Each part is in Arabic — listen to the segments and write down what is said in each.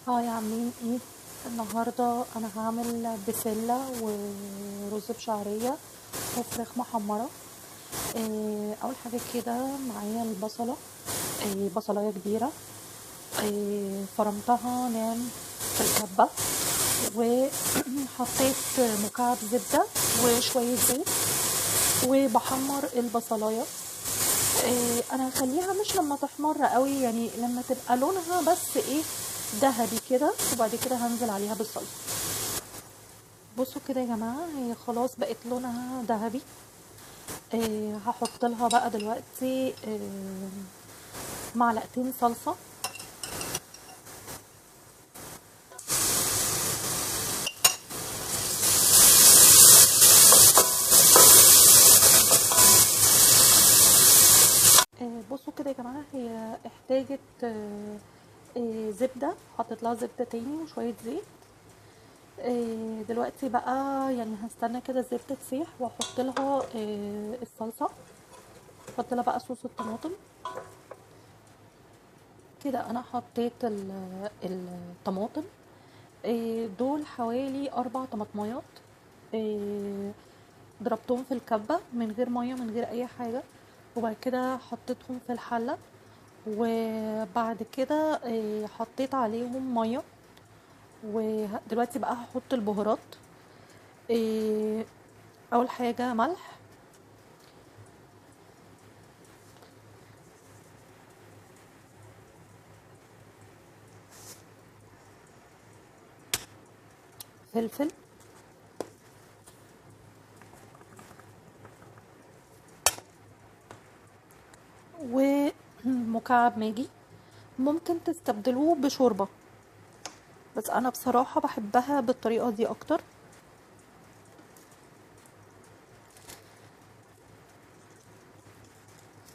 هاي عاملين ايه؟ النهاردة انا هعمل بسلة ورز بشعرية وفراخ محمرة. اول حاجة كده معايا البصلة، بصلاية كبيرة، فرمتها ناعم في الكبة، وحطيت مكعب زبدة وشوية زيت وبحمر البصلاية. انا هخليها مش لما تحمر قوي، يعني لما تبقى لونها بس ايه، ذهبي كده، وبعد كده هنزل عليها بالصلصه. بصوا كده يا جماعه، هي خلاص بقت لونها ذهبي. هحط لها بقى دلوقتي معلقتين صلصه. بصوا كده يا جماعه، هي احتاجت زبده، حطيت لها زبده تاني وشويه زيت. دلوقتي بقى يعني هستنى كده الزبده تسيح واحط لها الصلصه. احط لها بقى صوص الطماطم. كده انا حطيت الطماطم. دول حوالي 4 طماطميات. ضربتهم في الكبة من غير مية من غير اي حاجة، وبعد كده حطيتهم في الحلة، وبعد كده حطيت عليهم مية. ودلوقتي بقى هحط البهارات. آه، اول حاجة ملح، فلفل، ومكعب ماجي. ممكن تستبدلوه بشوربة، بس انا بصراحة بحبها بالطريقة دي اكتر.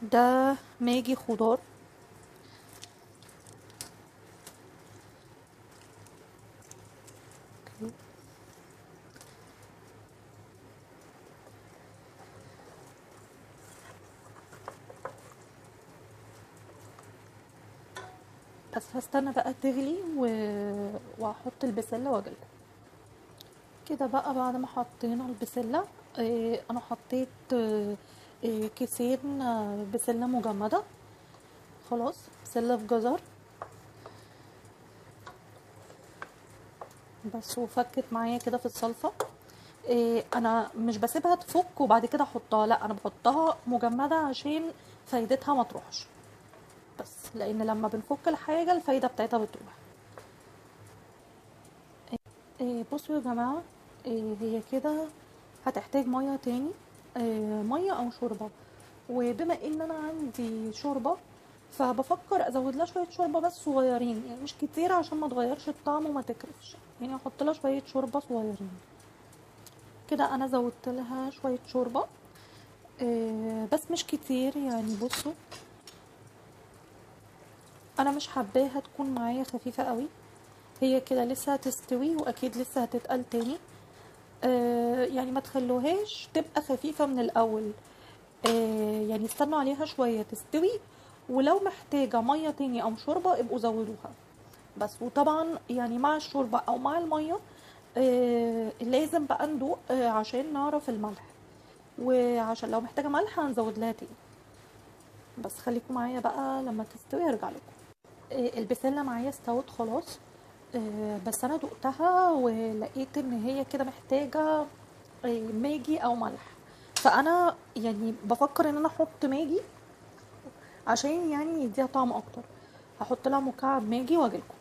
ده ماجي خضار. بس هستنى بقى تغلي وهحط البسلة واجيلكم. كده بقى بعد ما حطينا البسلة، انا حطيت كيسين بسلة مجمدة. خلاص، بسلة في جزر بس، وفكت معايا كده في الصلصة. انا مش بسيبها تفك وبعد كده احطها، لا انا بحطها مجمدة عشان فايدتها ما تروحش، بس لان لما بنفك الحاجة الفايدة بتاعتها بتروح. بصوا يا جماعة، هي كده هتحتاج مية تاني، مية او شوربة. وبما ان انا عندي شوربة، فبفكر ازود لها شوية شوربة بس صغيرين، يعني مش كتير عشان ما تغيرش الطعم وما تكرفش، يعني احط لها شوية شوربة صغيرين. كده انا زودت لها شوية شوربة، بس مش كتير يعني. بصوا، انا مش حباها تكون معايا خفيفة قوي، هي كده لسه هتستوي واكيد لسه هتتقل تاني. يعني ما تخلوهاش تبقى خفيفة من الأول. يعني استنوا عليها شوية تستوي، ولو محتاجة مية تاني أو شوربة ابقوا زودوها. بس وطبعا يعني مع الشوربة أو مع المية لازم بقى ندوق عشان نعرف الملح، وعشان لو محتاجة ملح هنزود لها تاني. بس خليكم معايا بقى لما تستوي هرجع لكم. البسلة معايا استوت خلاص. بس انا دقتها ولقيت ان هي كده محتاجة ماجي او ملح، فانا يعني بفكر ان انا احط ماجي عشان يعني يديها طعم اكتر. هحط لها مكعب ماجي واجيلكم.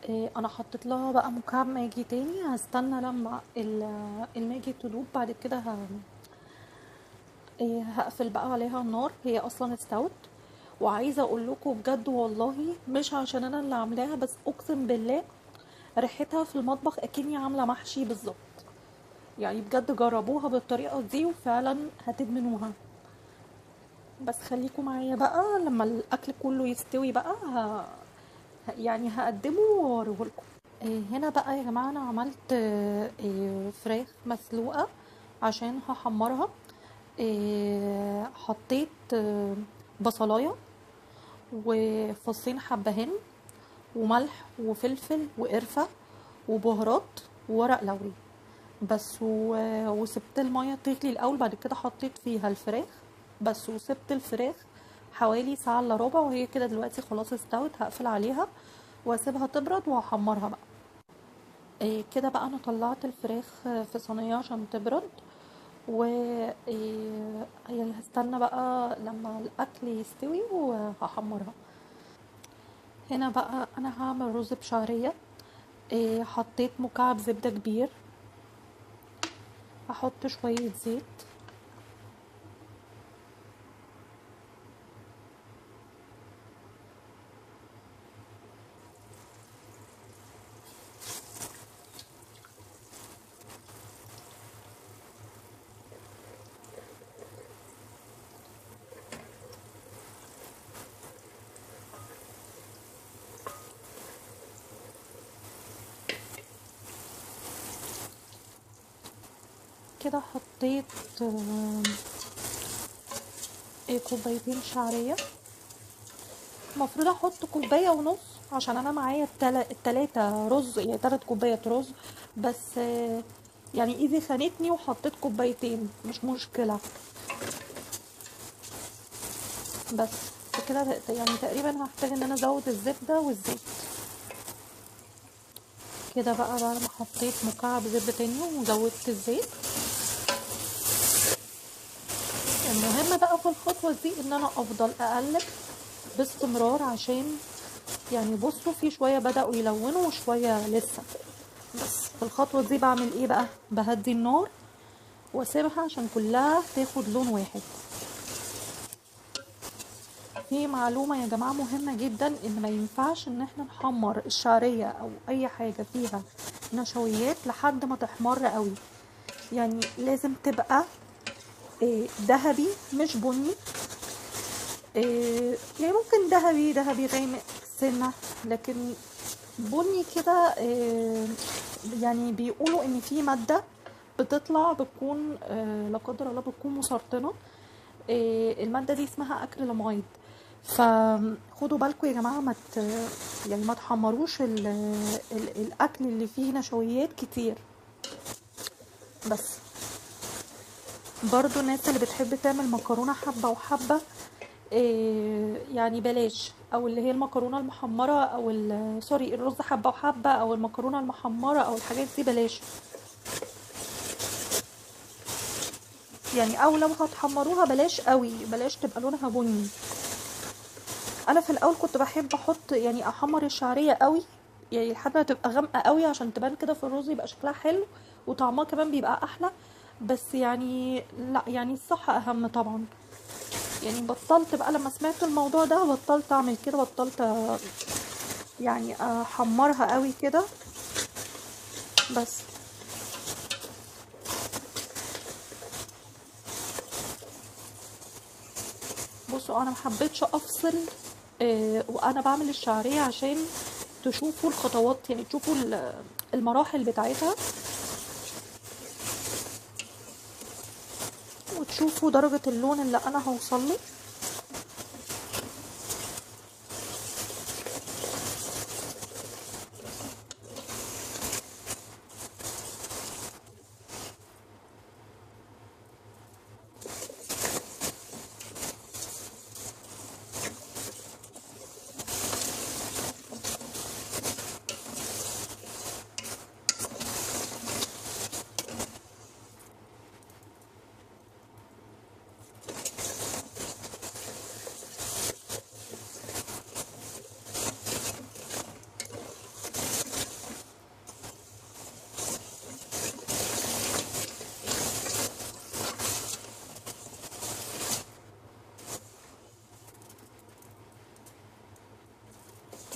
انا حطيت لها بقى مكعب ماجي تاني، هستنى لما الماجي تدوب، بعد كده هقفل بقى عليها النار. هي اصلا استوت، وعايزه اقول لكم بجد والله مش عشان انا اللي عاملاها، بس اقسم بالله ريحتها في المطبخ اكني عامله محشي بالظبط. يعني بجد جربوها بالطريقه دي وفعلا هتدمنوها. بس خليكم معايا بقى لما الاكل كله يستوي بقى يعني هقدمه واوريهولكم. هنا بقى يا جماعه انا عملت فراخ مسلوقه عشان هحمرها. حطيت بصلايه وفصين حبهان وملح وفلفل وقرفة وبهارات وورق لوري بس. وسبت المية تغلي الاول، بعد كده حطيت فيها الفراخ بس، وسبت الفراخ حوالي ساعة الا ربع، وهي كده دلوقتي خلاص استوت. هقفل عليها واسيبها تبرد وهحمرها بقى. كده بقى انا طلعت الفراخ في صينية عشان تبرد، و هستنى بقى لما الاكل يستوي وهحمرها. هنا بقى انا هعمل رز بشعرية. حطيت مكعب زبدة كبير، هحط شوية زيت، كده حطيت كوبايتين شعرية. المفروض احط كوباية ونص عشان انا معايا التلاتة رز، يعني 3 كوبايات رز بس. يعني ايدي خانتني وحطيت كوبايتين، مش مشكلة. بس كده يعني تقريبا هحتاج ان انا ازود الزبدة والزيت. كده بقى بعد ما حطيت مكعب زبدة تاني وزودت الزيت، المهم بقى في الخطوة دي ان انا افضل اقلب باستمرار، عشان يعني بصوا في شوية بدأوا يلونوا وشوية لسه. بس في الخطوة دي بعمل ايه بقى؟ بهدي النار واسيبها عشان كلها تاخد لون واحد. في معلومة يا جماعة مهمة جدا، ان ما ينفعش ان احنا نحمر الشعرية او اي حاجة فيها نشويات لحد ما تحمر قوي. يعني لازم تبقى ذهبي مش بني. يعني ممكن ذهبي غامق سنة، لكن بني كده. يعني بيقولوا ان في مادة بتطلع بتكون لا قدر الله بتكون مسرطنة. المادة دي اسمها اكريلاميد. فخدوا بالكم يا جماعة يعني ما تحمروش الاكل اللي فيه نشويات كتير. بس برضو الناس اللي بتحب تعمل مكرونة حبة وحبة، يعني بلاش. او اللي هي المكرونه المحمره او سوري الرز حبه وحبه او المكرونه المحمره او الحاجات دي بلاش. يعني او لو هتحمروها بلاش قوي، بلاش تبقى لونها بني. انا في الاول كنت بحب احط يعني احمر الشعريه قوي، يعني لحد ما تبقى غامقه قوي عشان تبان كده في الرز، يبقى شكلها حلو وطعمها كمان بيبقى احلى. بس يعني لا، يعني الصح اهم طبعا. يعني بطلت بقى لما سمعت الموضوع ده، بطلت اعمل كده، بطلت يعني احمرها قوي كده. بس بصوا انا محبتش افصل وانا بعمل الشعرية عشان تشوفوا الخطوات، يعني تشوفوا المراحل بتاعتها وتشوفوا درجة اللون اللي انا هوصله.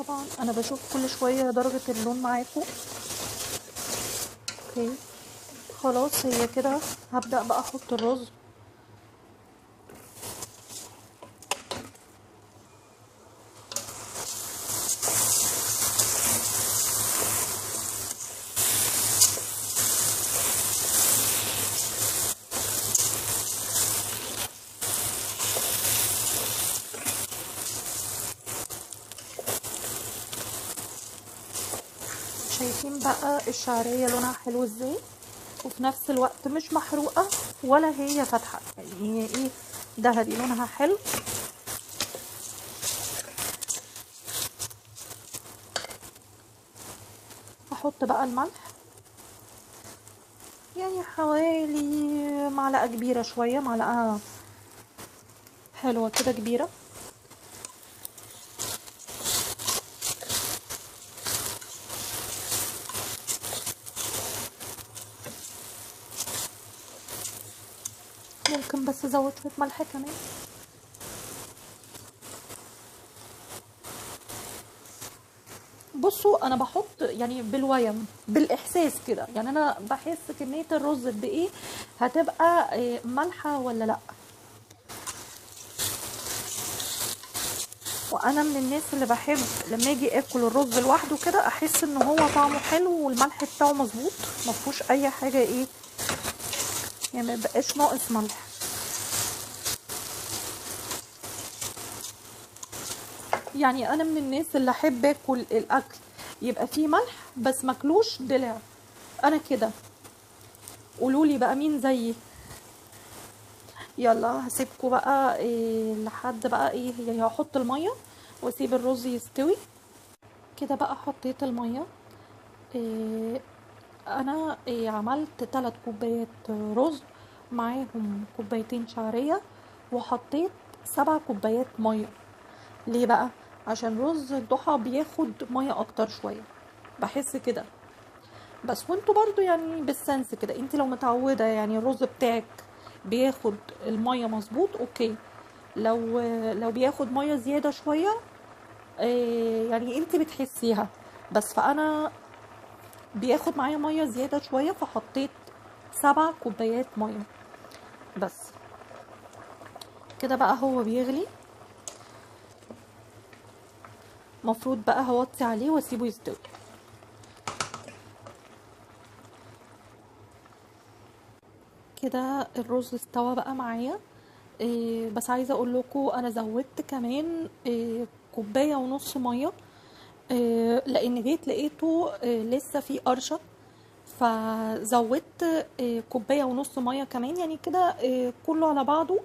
طبعا انا بشوف كل شوية درجة اللون معاكم. اوكي خلاص هي كده. هبدأ بقى احط الرز. شايفين بقى الشعرية لونها حلو ازاي، وفي نفس الوقت مش محروقة ولا هي فاتحة، يعني هي ايه، دهبي لونها حلو. هحط بقى الملح، يعني حوالي معلقة كبيرة شوية، معلقة حلوة كده كبيرة. ممكن بس ازود شوية ملح كمان. بصوا انا بحط يعني بالويم بالاحساس كده، يعني انا بحس كمية الرز قد ايه هتبقى مالحة ولا لا. وانا من الناس اللي بحب لما اجي اكل الرز لوحده كده احس ان هو طعمه حلو والملح بتاعه مظبوط، ما فيهوش اي حاجه ايه، يعني ما يبقاش ناقص ملح. يعني انا من الناس اللي احب اكل الاكل يبقى فيه ملح بس ماكلوش دلع، انا كده. قولولي بقى مين زيي. يلا هسيبكوا بقى إيه لحد بقى ايه، يعني هحط الميه واسيب الرز يستوي. كده بقى حطيت الميه. إيه، انا عملت 3 كوبايات رز، معاهم كوبايتين شعرية، وحطيت 7 كوبايات مية. ليه بقى؟ عشان رز الضحى بياخد مية اكتر شوية، بحس كده. بس وانتوا برضو يعني بالسنس كده، انت لو متعودة يعني الرز بتاعك بياخد المية مظبوط اوكي. لو بياخد مية زيادة شوية يعني انت بتحسيها. بس فانا بياخد معايا ميه زياده شويه، فحطيت 7 كوبايات ميه بس. كده بقى هو بيغلي، مفروض بقى هوطي عليه واسيبه يستوي. كده الرز استوى بقى معايا. بس عايزه اقول لكم انا زودت كمان كوبايه ونص ميه، لان جيت لقيته لسه في قرشه، فزودت كوبايه ونص ميه كمان، يعني كده كله على بعضه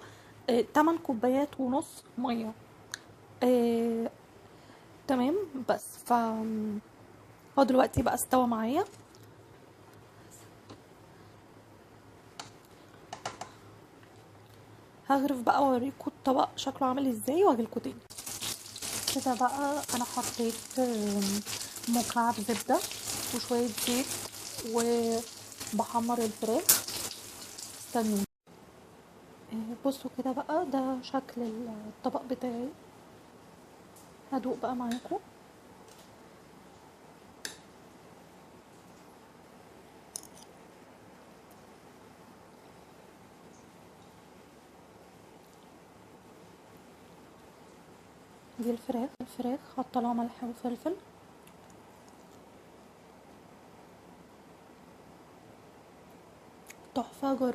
8 كوبايات ونص ميه. آه، تمام. بس هو دلوقتي بقى استوى معايا. هغرف بقى واوريكم الطبق شكله عامل ازاي واجيلكوا تاني. كده بقى انا حطيت مكعب زبدة وشوية زيت وبحمر الفراخ. استنوا. بصوا كده بقى ده شكل الطبق بتاعي. هدوق بقى معاكم. دي الفراخ حاطه لها ملح وفلفل. تحفة، جربوا.